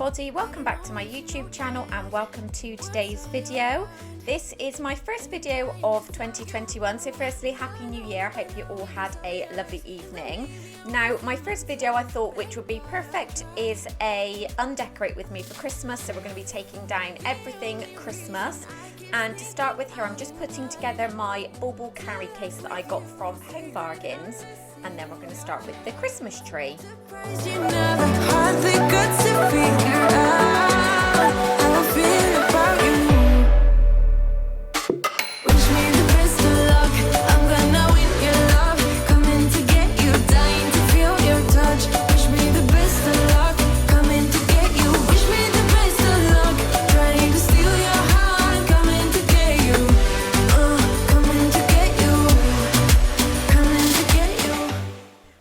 everybody, welcome back to my YouTube channel and welcome to today's video. This is my first video of 2021, so firstly, Happy New Year. Hope you all had a lovely evening. Now, my first video I thought which would be perfect is a undecorate with me for Christmas, so we're going to be taking down everything Christmas. And to start with here, I'm just putting together my bauble carry case that I got from Home Bargains, and then we're going to start with the Christmas tree.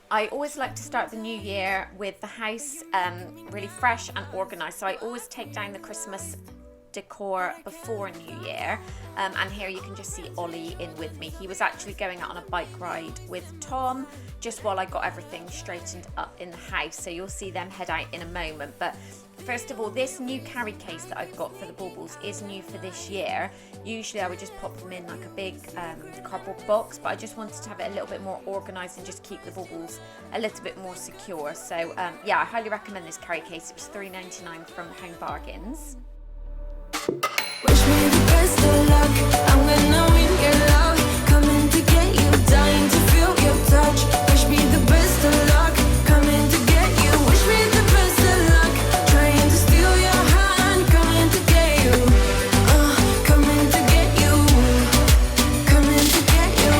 I always like to start the new year with the house really fresh and organised, so I always take down the Christmas decor before New Year, and here you can just see Ollie in with me. He was actually going out on a bike ride with Tom just while I got everything straightened up in the house, so you'll see them head out in a moment. But first of all, this new carry case that I've got for the baubles is new for this year. Usually I would just pop them in like a big cardboard box, but I just wanted to have it a little bit more organised and just keep the baubles a little bit more secure. So yeah, I highly recommend this carry case. It was $3.99 from Home Bargains. Wish me the best of luck. I'm gonna win your love. Coming to get you, dying to feel your touch. Wish me the best of luck. Coming to get you. Wish me the best of luck. Trying to steal your hand. Coming to get you. Coming to get you. Coming to get you.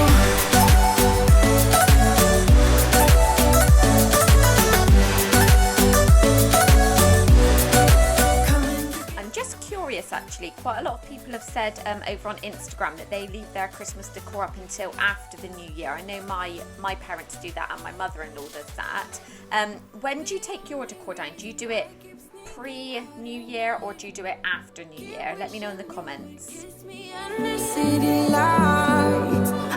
I'm just curious, actually, quite a lot of people have said over on Instagram that they leave their Christmas decor up until after the new year. I know my parents do that and my mother-in-law does that. When do you take your decor down? Do you do it pre-New Year or do you do it after New Year? Let me know in the comments.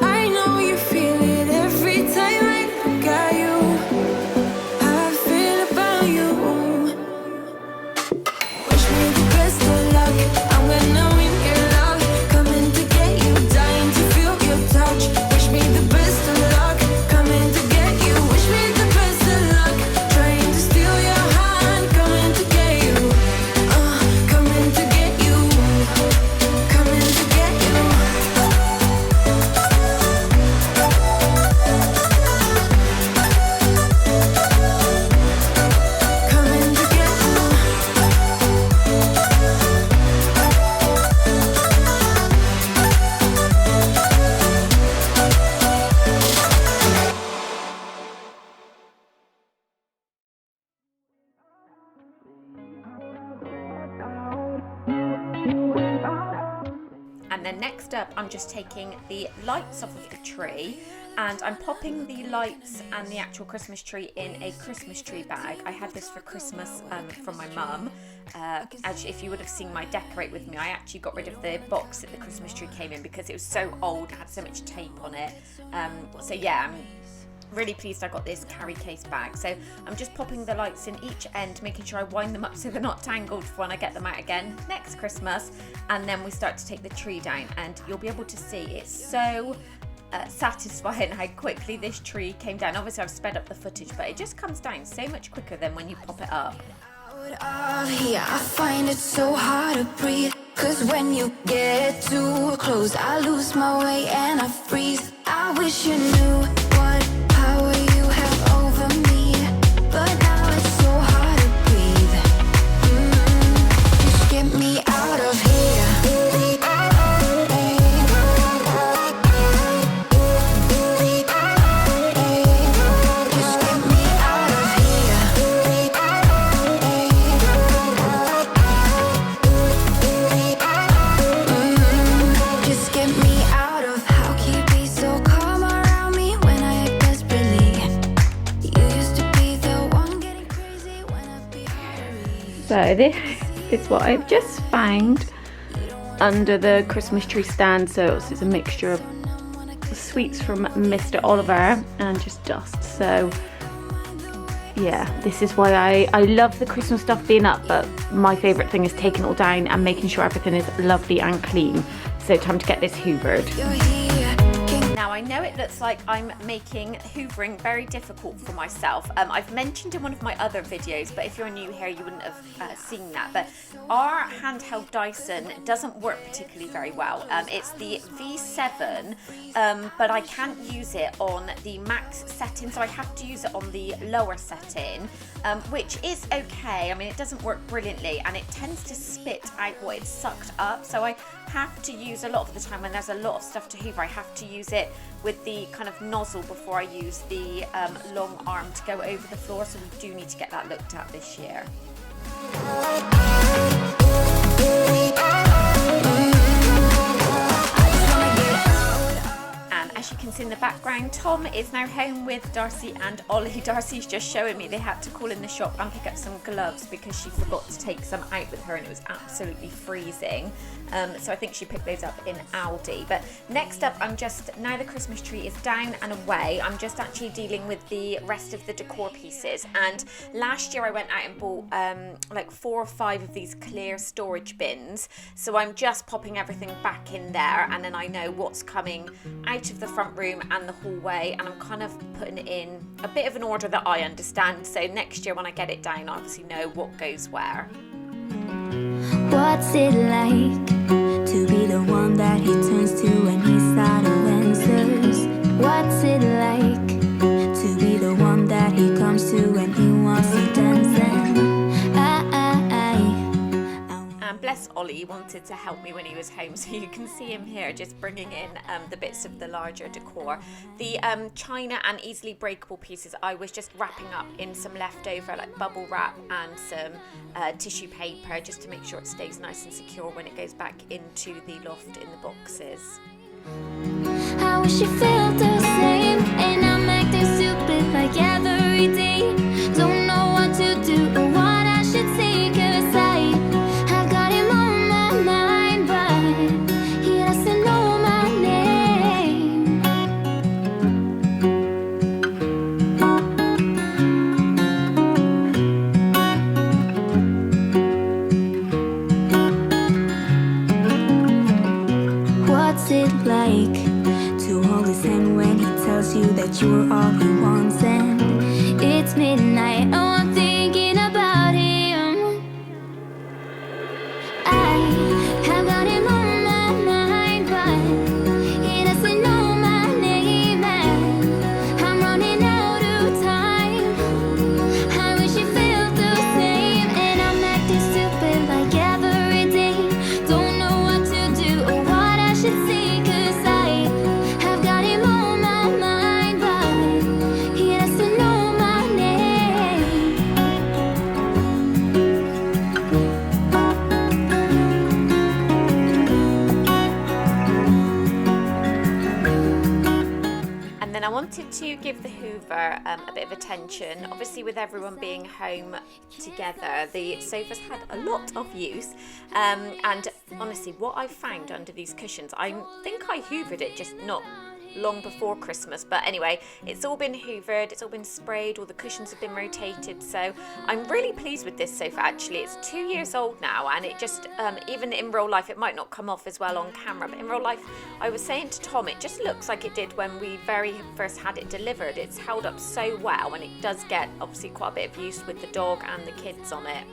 I know you feel it every time I look at you. How I feel about you. Wish me the best of luck. I'm gonna win your love. Coming to get you, dying to feel your touch. Wish me the best of luck. Coming to get you. Wish me the best of luck. Trying to steal your hand. Coming to get you. Coming to get you. Coming to get you. Coming to get you. And then next up, I'm just taking the lights off of the tree and I'm popping the lights and the actual Christmas tree in a Christmas tree bag. I had this for Christmas from my mum. Actually, if you would have seen my decorate with me, I actually got rid of the box that the Christmas tree came in because it was so old and had so much tape on it. So yeah, I'm really pleased I got this carry case bag. So I'm just popping the lights in each end, making sure I wind them up so they're not tangled for when I get them out again next Christmas. And then we start to take the tree down and you'll be able to see it's so satisfying how quickly this tree came down. Obviously I've sped up the footage, but it just comes down so much quicker than when you pop it up. Yeah, I find it so hard to breathe. Cause when you get too close, I lose my way and I freeze. I wish you knew what power you have over me. But now it's so hard to breathe. Just get me out of here. Just get me out of here. Just get me out of. How can you be so calm around me when I act desperately? You used to be the one getting crazy when I be hurried. So this is what I've just found under the Christmas tree stand. So it's a mixture of sweets from Mr. Oliver and just dust. So Yeah, this is why I love the Christmas stuff being up, but my favourite thing is taking it all down and making sure everything is lovely and clean. So time to get this hoovered. You're here. Now I know it looks like I'm making hoovering very difficult for myself. I've mentioned in one of my other videos, but if you're new here you wouldn't have seen that, but our handheld Dyson doesn't work particularly very well. It's the V7, but I can't use it on the max setting, so I have to use it on the lower setting, which is okay. I mean, it doesn't work brilliantly and it tends to spit out what it's sucked up, so I have to use a lot of the time when there's a lot of stuff to hoover, I have to use it with the kind of nozzle before I use the long arm to go over the floor, so we do need to get that looked at this year. As you can see in the background, Tom is now home with Darcy and Ollie. Darcy's just showing me they had to call in the shop and pick up some gloves because she forgot to take some out with her and it was absolutely freezing. So I think she picked those up in Aldi. But next up, now the Christmas tree is down and away, I'm just actually dealing with the rest of the decor pieces. And last year I went out and bought like 4 or 5 of these clear storage bins. So I'm just popping everything back in there, and then I know what's coming out of the front room and the hallway, and I'm kind of putting it in a bit of an order that I understand, so next year when I get it down I obviously know what goes where. What's it like to be the one that he turns to when he's out of answers? What's it like to be the one that he comes to when he wants to dance? And bless Ollie, he wanted to help me when he was home, so you can see him here just bringing in the bits of the larger decor. The china and easily breakable pieces I was just wrapping up in some leftover like bubble wrap and some tissue paper just to make sure it stays nice and secure when it goes back into the loft in the boxes. I wish you felt the same, and I'm acting stupid like every day. Don't know what to do or what I should say, 'cause I've got him on my mind, but he doesn't know my name. What's it like to hold his hand when he tells you that you're all he wants? And it's midnight, oh, I'm thinking about him. I have got him on my mind, but he doesn't know my name, and I'm running out of time. I wish you felt the same, and I'm acting stupid like every day. Don't know what to do or what I should say, 'cause I have got him on my mind, but he doesn't know my name. And then I wanted to give the hoover a bit of attention. Obviously with everyone being home together, the sofa's had a lot of use, and honestly what I found under these cushions, I think I hoovered it just not long before Christmas, but anyway, it's all been hoovered, it's all been sprayed, all the cushions have been rotated, so I'm really pleased with this sofa actually. It's 2 years old now, and it just even in real life it might not come off as well on camera, but in real life I was saying to Tom, it just looks like it did when we very first had it delivered. It's held up so well, and it does get obviously quite a bit of use with the dog and the kids on it.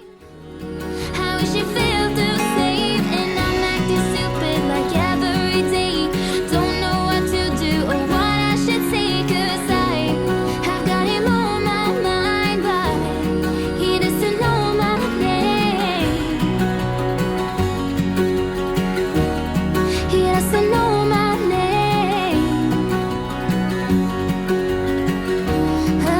I wish you felt the same, and I'm acting stupid like every day. Don't know what to do or what I should say, 'cause I have got him on my mind, but he doesn't know my name. He doesn't know my name. Oh.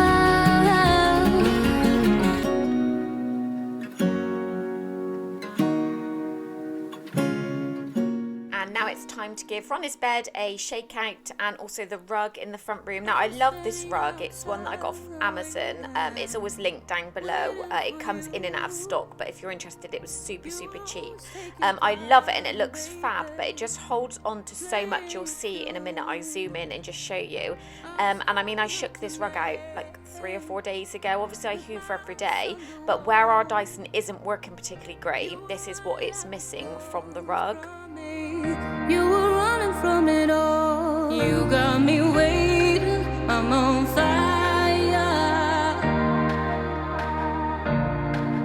And now it's time to give Ronnie's bed a shake out and also the rug in the front room. Now I love this rug. It's one that I got off Amazon. It's always linked down below. It comes in and out of stock, but if you're interested, it was super cheap. I love it and it looks fab, but it just holds on to so much. You'll see in a minute. I zoom in and just show you. And I mean, I shook this rug out like 3 or 4 days ago. Obviously I hoover every day, but where our Dyson isn't working particularly great, this is what it's missing from the rug. You were running from it all. You got me waiting. I'm on fire.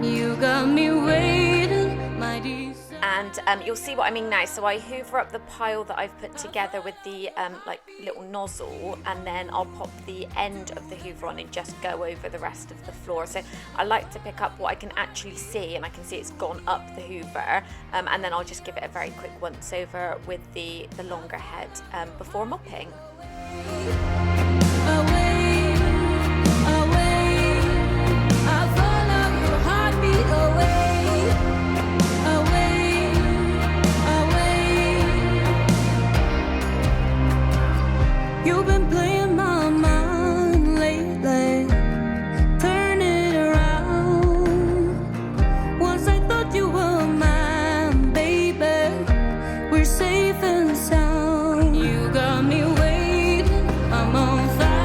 You got me waiting, my desire. And you'll see what I mean now. So I hoover up the pile that I've put together with the like little nozzle, and then I'll pop the end of the hoover on and just go over the rest of the floor. So I like to pick up what I can actually see, and I can see it's gone up the hoover, and then I'll just give it a very quick once over with the longer head before mopping. Away, away, I follow your heartbeat away. You've been playing my mind lately, turn it around. Once I thought you were mine, baby, we're safe and sound. You got me waiting, I'm on fire.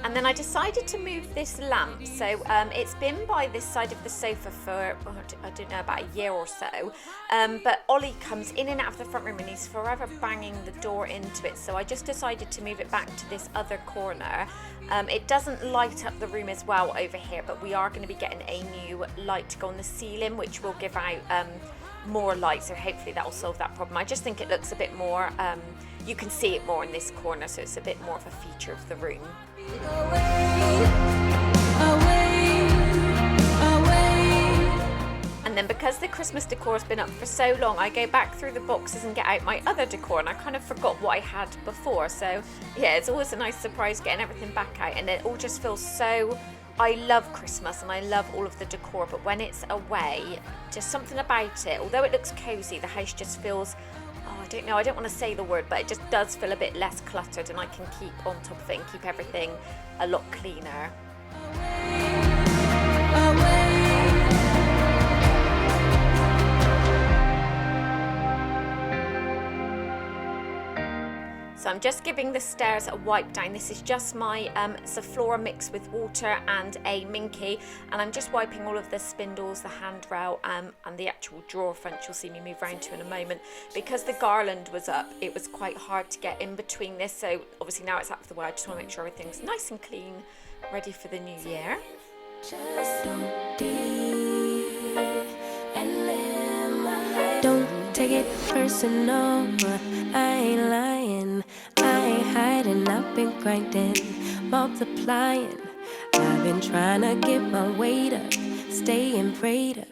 And then I decided to move this lamp. So it's been by this side of the sofa for, I don't know, about a year or so. But Ollie comes in and out of the front room and he's forever banging the door into it. So I just decided to move it back to this other corner. It doesn't light up the room as well over here, but we are going to be getting a new light to go on the ceiling, which will give out more light. So hopefully that will solve that problem. I just think it looks a bit more, you can see it more in this corner, so it's a bit more of a feature of the room. And then because the Christmas decor has been up for so long, I go back through the boxes and get out my other decor, and I kind of forgot what I had before. So yeah, it's always a nice surprise getting everything back out, and it all just feels so, I love Christmas and I love all of the decor, but when it's away, just something about it, although it looks cozy, the house just feels, oh, I don't know, I don't want to say the word, but it just does feel a bit less cluttered, and I can keep on top of it and keep everything a lot cleaner. So I'm just giving the stairs a wipe down. This is just my Sephora mixed with water and a Minky, and I'm just wiping all of the spindles, the handrail, and the actual drawer front you'll see me move around to in a moment. Because the garland was up, it was quite hard to get in between this, so obviously now it's out of the way. I just want to make sure everything's nice and clean, ready for the new year. Just so deep and live my life. Don't take it personal, I ain't lying, I ain't hiding, I've been grinding, multiplying. I've been trying to get my weight up, staying prayed up,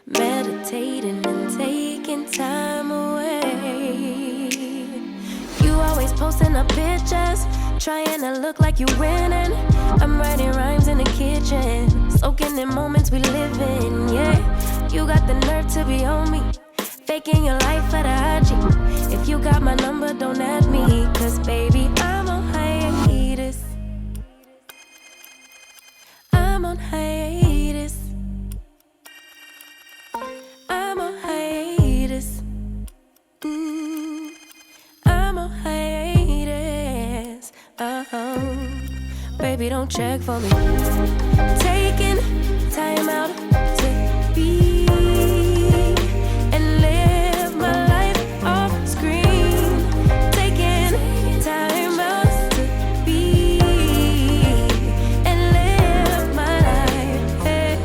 meditating and taking time away. You always posting up pictures, trying to look like you winning. I'm writing rhymes in the kitchen, soaking in moments we live in, yeah. You got the nerve to be on me, faking your life for the IG. If you got my number, don't add me, cause baby, I'm on hiatus. I'm on hiatus. I'm on hiatus. I'm on hiatus. Baby, don't check for me. Taking time out to be and live my life off screen. Taking time out to be and live my life. Hey.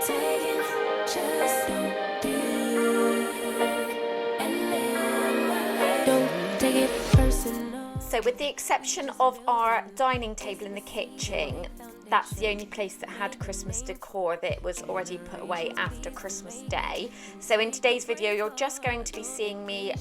Taking just so deep and live my life. Don't take it personal. So with the exception of our dining table in the kitchen, that's the only place that had Christmas decor that was already put away after Christmas Day. So in today's video, you're just going to be seeing me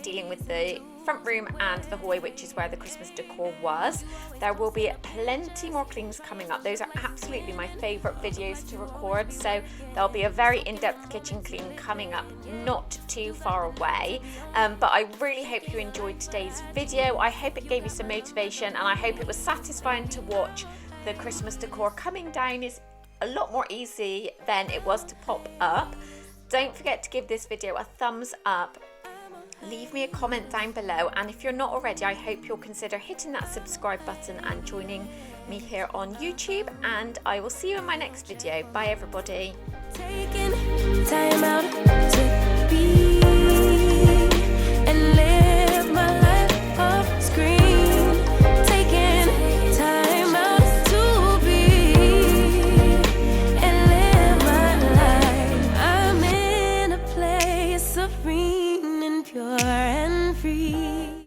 dealing with the front room and the hallway, which is where the Christmas decor was. There will be plenty more cleans coming up. Those are absolutely my favourite videos to record, so there'll be a very in-depth kitchen clean coming up not too far away. But I really hope you enjoyed today's video. I hope it gave you some motivation, and I hope it was satisfying to watch the Christmas decor coming down. Is a lot more easy than it was to pop up. Don't forget to give this video a thumbs up. Leave me a comment down below, and if you're not already, I hope you'll consider hitting that subscribe button and joining me here on YouTube, and I will see you in my next video. Bye everybody. Taking time out